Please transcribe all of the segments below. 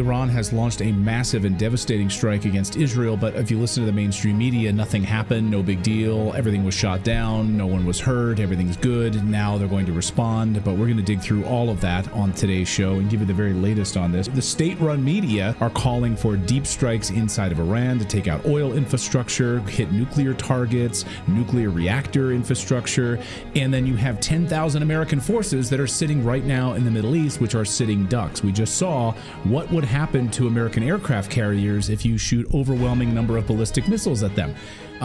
Iran has launched a massive and devastating strike against Israel, but if you listen to the mainstream media, nothing happened, no big deal, everything was shot down, no one was hurt, everything's good. Now they're going to respond, but we're going to dig through all of that on today's show and give you the very latest on this. The state-run media are calling for deep strikes inside of Iran to take out oil infrastructure, hit nuclear targets, nuclear reactor infrastructure, and then you have 10,000 American forces that are sitting right now in the Middle East, which are sitting ducks. We just saw what would happen to American aircraft carriers if you shoot overwhelming number of ballistic missiles at them.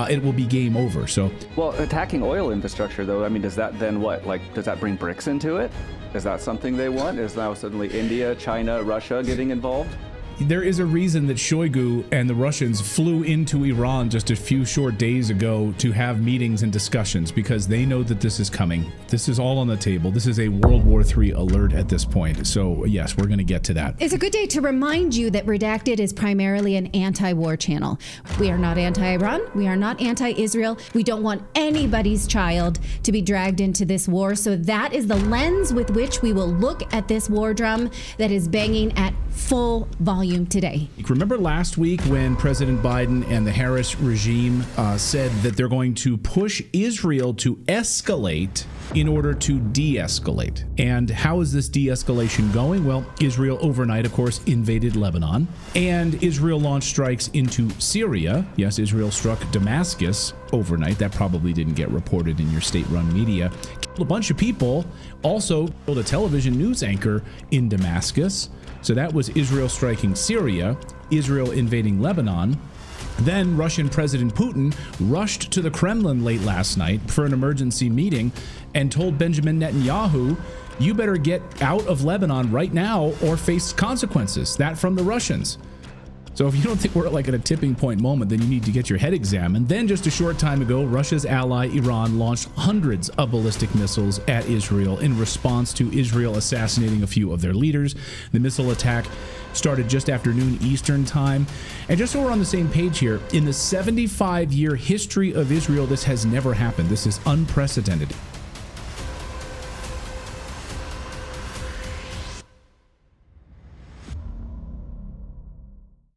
It will be game over. So, well, attacking oil infrastructure, though, I mean, does that then what? Like, does that bring BRICS into it? Is that something they want? Is now suddenly India, China, Russia getting involved? There is a reason that Shoigu and the Russians flew into Iran just a few short days ago to have meetings and discussions, because they know that this is coming. This is all on the table. This is a World War III alert at this point. So yes, we're going to get to that. It's a good day to remind you that Redacted is primarily an anti-war channel. We are not anti-Iran. We are not anti-Israel. We don't want anybody's child to be dragged into this war. So that is the lens with which we will look at this war drum that is banging at full volume today. Remember last week when President Biden and the Harris regime said that they're going to push Israel to escalate in order to de-escalate? And how is this de-escalation going? Well, Israel overnight, of course, invaded Lebanon, and Israel launched strikes into Syria. Yes, Israel struck Damascus overnight. That probably didn't get reported in your state-run media. Killed a bunch of people. Also killed a television news anchor in Damascus. So that was Israel striking Syria, Israel invading Lebanon. Then Russian President Putin rushed to the Kremlin late last night for an emergency meeting and told Benjamin Netanyahu, you better get out of Lebanon right now or face consequences. That from the Russians. So if you don't think we're like at a tipping point moment, then you need to get your head examined. Then just a short time ago, Russia's ally Iran launched hundreds of ballistic missiles at Israel in response to Israel assassinating a few of their leaders. The missile attack started just after noon Eastern time. And just so we're on the same page here, in the 75-year history of Israel, this has never happened. This is unprecedented.